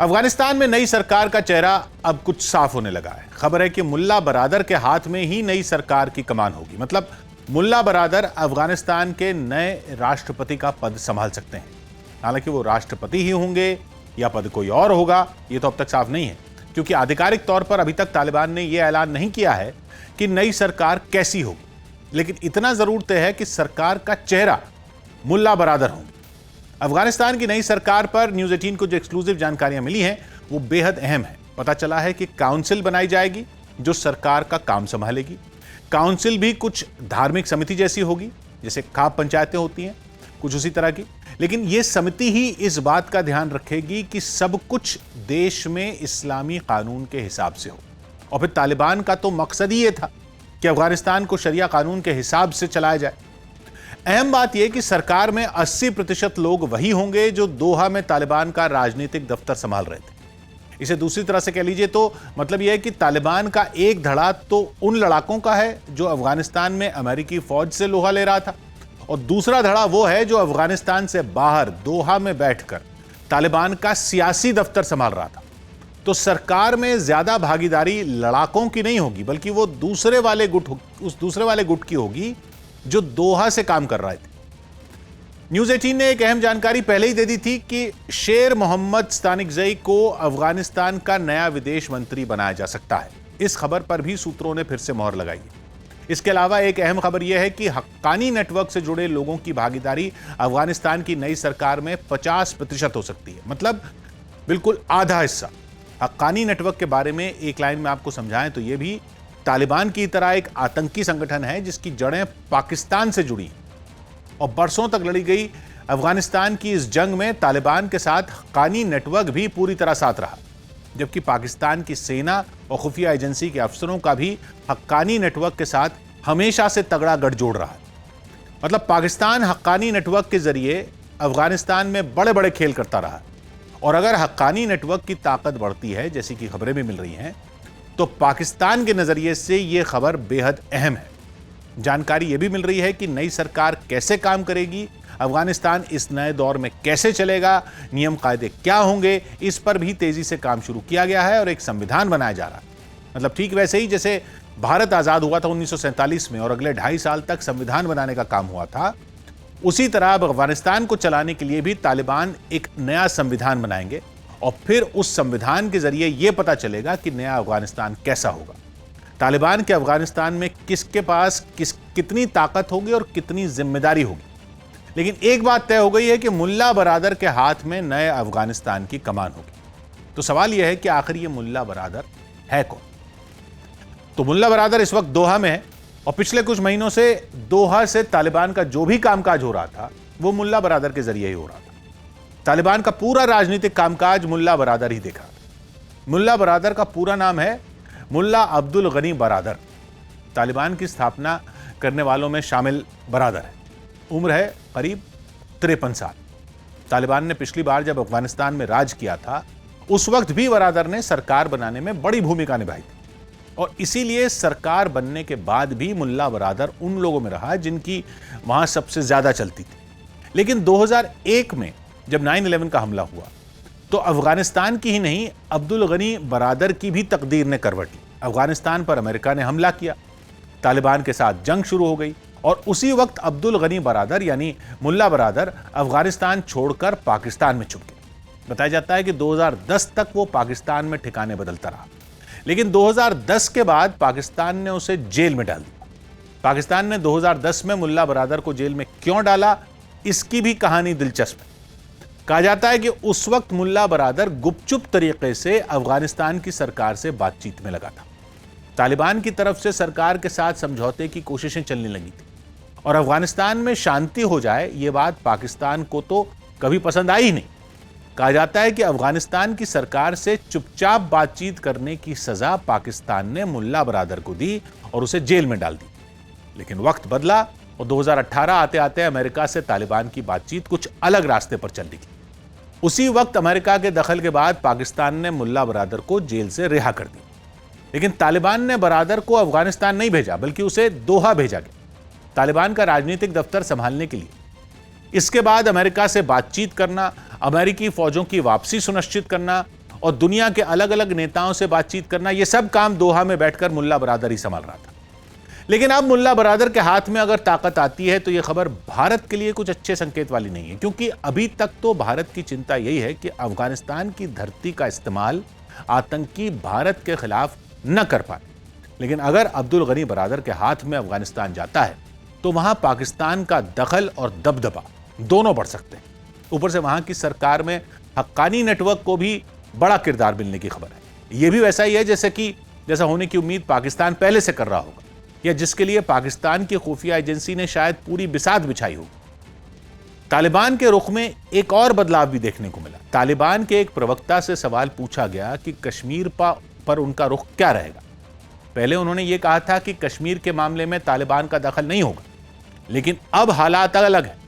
अफगानिस्तान में नई सरकार का चेहरा अब कुछ साफ होने लगा है। खबर है कि मुल्ला बरादर के हाथ में ही नई सरकार की कमान होगी। मतलब मुल्ला बरादर अफगानिस्तान के नए राष्ट्रपति का पद संभाल सकते हैं। हालांकि वो राष्ट्रपति ही होंगे या पद कोई और होगा, ये तो अब तक साफ नहीं है, क्योंकि आधिकारिक तौर पर अभी तक तालिबान ने यह ऐलान नहीं किया है कि नई सरकार कैसी होगी। लेकिन इतना जरूर तय है कि सरकार का चेहरा मुल्ला बरादर होंगे। अफगानिस्तान की नई सरकार पर न्यूज़ 18 को जो एक्सक्लूसिव जानकारियां मिली हैं वो बेहद अहम है। पता चला है कि काउंसिल बनाई जाएगी जो सरकार का काम संभालेगी। काउंसिल भी कुछ धार्मिक समिति जैसी होगी, जैसे खाप पंचायतें होती हैं, कुछ उसी तरह की। लेकिन यह समिति ही इस बात का ध्यान रखेगी कि सब कुछ देश में इस्लामी कानून के हिसाब से हो। और फिर तालिबान का तो मकसद ही यह था कि अफगानिस्तान को शरिया कानून के हिसाब से चलाया जाए। अहम बात यह कि सरकार में 80% लोग वही होंगे जो दोहा में तालिबान का राजनीतिक दफ्तर संभाल रहे थे। इसे दूसरी तरह से कह लीजिए तो मतलब यह है कि तालिबान का एक धड़ा तो उन लड़ाकों का है जो अफगानिस्तान में अमेरिकी फौज से लोहा ले रहा था, और दूसरा धड़ा वो है जो अफगानिस्तान से बाहर दोहा में बैठकर तालिबान का सियासी दफ्तर संभाल रहा था। तो सरकार में ज्यादा भागीदारी लड़ाकों की नहीं होगी, बल्कि वो उस दूसरे वाले गुट की होगी जो दोहा से काम कर रहे थे। न्यूज़ 18 ने एक अहम जानकारी पहले ही दे दी थी कि शेर मोहम्मद स्तानिकज़ई को अफगानिस्तान का नया विदेश मंत्री बनाया जा सकता है। इस खबर पर भी सूत्रों ने फिर से मोहर लगाई है। इसके अलावा एक अहम खबर यह है कि हक्कानी नेटवर्क से जुड़े लोगों की भागीदारी अफगानिस्तान की नई सरकार में 50% हो सकती है। मतलब बिल्कुल आधा हिस्सा। हक्कानी नेटवर्क के बारे में एक लाइन में आपको समझाएं तो यह भी तालिबान की तरह एक आतंकी संगठन है जिसकी जड़ें पाकिस्तान से जुड़ी और बरसों तक लड़ी गई अफगानिस्तान की इस जंग में तालिबान के साथ हक्कानी नेटवर्क भी पूरी तरह साथ रहा, जबकि पाकिस्तान की सेना और खुफिया एजेंसी के अफसरों का भी हक्कानी नेटवर्क के साथ हमेशा से तगड़ा गठजोड़ रहा है। मतलब पाकिस्तान हक्कानी नेटवर्क के जरिए अफगानिस्तान में बड़े बड़े खेल करता रहा, और अगर हक्कानी नेटवर्क की ताकत बढ़ती है, जैसी कि खबरें भी मिल रही हैं, तो पाकिस्तान के नजरिए से यह खबर बेहद अहम है। जानकारी यह भी मिल रही है कि नई सरकार कैसे काम करेगी, अफगानिस्तान इस नए दौर में कैसे चलेगा, नियम कायदे क्या होंगे, इस पर भी तेजी से काम शुरू किया गया है और एक संविधान बनाया जा रहा है। मतलब ठीक वैसे ही जैसे भारत आजाद हुआ था 1947 में और अगले 2.5 साल तक संविधान बनाने का काम हुआ था, उसी तरह अब अफगानिस्तान को चलाने के लिए भी तालिबान एक नया संविधान बनाएंगे और फिर उस संविधान के जरिए यह पता चलेगा कि नया अफगानिस्तान कैसा होगा। तालिबान के अफगानिस्तान में किसके पास कितनी ताकत होगी और कितनी जिम्मेदारी होगी। लेकिन एक बात तय हो गई है कि मुल्ला बरादर के हाथ में नए अफगानिस्तान की कमान होगी। तो सवाल यह है कि आखिर ये मुल्ला बरादर है कौन? तो मुल्ला बरादर इस वक्त दोहा में है और पिछले कुछ महीनों से दोहा से तालिबान का जो भी कामकाज हो रहा था वो मुल्ला बरादर के जरिए ही हो रहा था। तालिबान का पूरा राजनीतिक कामकाज मुल्ला बरादर ही देखा। मुल्ला बरादर का पूरा नाम है मुल्ला अब्दुल गनी बरादर। तालिबान की स्थापना करने वालों में शामिल बरादर है। उम्र है करीब 53 साल। तालिबान ने पिछली बार जब अफगानिस्तान में राज किया था उस वक्त भी बरादर ने सरकार बनाने में बड़ी भूमिका निभाई थी, और इसीलिए सरकार बनने के बाद भी मुल्ला बरादर उन लोगों में रहा जिनकी वहां सबसे ज्यादा चलती थी। लेकिन 2001 में जब 9/11 का हमला हुआ तो अफगानिस्तान की ही नहीं, अब्दुल गनी बरादर की भी तकदीर ने करवट ली। अफगानिस्तान पर अमेरिका ने हमला किया, तालिबान के साथ जंग शुरू हो गई, और उसी वक्त अब्दुल गनी बरादर यानी मुल्ला बरादर अफगानिस्तान छोड़कर पाकिस्तान में छुप गए। बताया जाता है कि 2010 तक वो पाकिस्तान में ठिकाने बदलता रहा, लेकिन 2010 के बाद पाकिस्तान ने उसे जेल में डाल दिया। पाकिस्तान ने 2010 में मुल्ला बरादर को जेल में क्यों डाला, इसकी भी कहानी दिलचस्प है। कहा जाता है कि उस वक्त मुल्ला बरादर गुपचुप तरीके से अफगानिस्तान की सरकार से बातचीत में लगा था। तालिबान की तरफ से सरकार के साथ समझौते की कोशिशें चलने लगी थी, और अफगानिस्तान में शांति हो जाए यह बात पाकिस्तान को तो कभी पसंद आई ही नहीं। कहा जाता है कि अफगानिस्तान की सरकार से चुपचाप बातचीत करने की सजा पाकिस्तान ने मुल्ला बरादर को दी और उसे जेल में डाल दी। लेकिन वक्त बदला और 2018 आते आते अमेरिका से तालिबान की बातचीत कुछ अलग रास्ते पर चल निकली। उसी वक्त अमेरिका के दखल के बाद पाकिस्तान ने मुल्ला बरादर को जेल से रिहा कर दिया। लेकिन तालिबान ने बरादर को अफगानिस्तान नहीं भेजा, बल्कि उसे दोहा भेजा गया तालिबान का राजनीतिक दफ्तर संभालने के लिए। इसके बाद अमेरिका से बातचीत करना, अमेरिकी फौजों की वापसी सुनिश्चित करना और दुनिया के अलग अलग नेताओं से बातचीत करना, यह सब काम दोहा में बैठकर मुल्ला बरादर ही संभाल रहा था। लेकिन अब मुल्ला बरादर के हाथ में अगर ताकत आती है तो यह खबर भारत के लिए कुछ अच्छे संकेत वाली नहीं है, क्योंकि अभी तक तो भारत की चिंता यही है कि अफगानिस्तान की धरती का इस्तेमाल आतंकी भारत के खिलाफ न कर पाए। लेकिन अगर अब्दुल गनी बरादर के हाथ में अफगानिस्तान जाता है तो वहां पाकिस्तान का दखल और दबदबा दोनों बढ़ सकते हैं। ऊपर से वहां की सरकार में हक्कानी नेटवर्क को भी बड़ा किरदार मिलने की खबर है। यह भी वैसा ही है जैसा होने की उम्मीद पाकिस्तान पहले से कर रहा होगा, या जिसके लिए पाकिस्तान की खुफिया एजेंसी ने शायद पूरी बिसात बिछाई हो। तालिबान के रुख में एक और बदलाव भी देखने को मिला। तालिबान के एक प्रवक्ता से सवाल पूछा गया कि कश्मीर पर उनका रुख क्या रहेगा। पहले उन्होंने यह कहा था कि कश्मीर के मामले में तालिबान का दखल नहीं होगा, लेकिन अब हालात अलग है।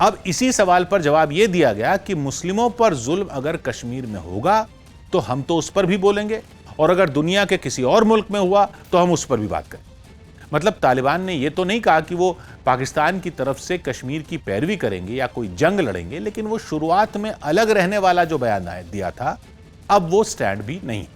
अब इसी सवाल पर जवाब यह दिया गया कि मुस्लिमों पर जुल्म अगर कश्मीर में होगा तो हम तो उस पर भी बोलेंगे, और अगर दुनिया के किसी और मुल्क में हुआ तो हम उस पर भी बात करें। मतलब तालिबान ने यह तो नहीं कहा कि वो पाकिस्तान की तरफ से कश्मीर की पैरवी करेंगे या कोई जंग लड़ेंगे, लेकिन वो शुरुआत में अलग रहने वाला जो बयान दिया था, अब वो स्टैंड भी नहीं।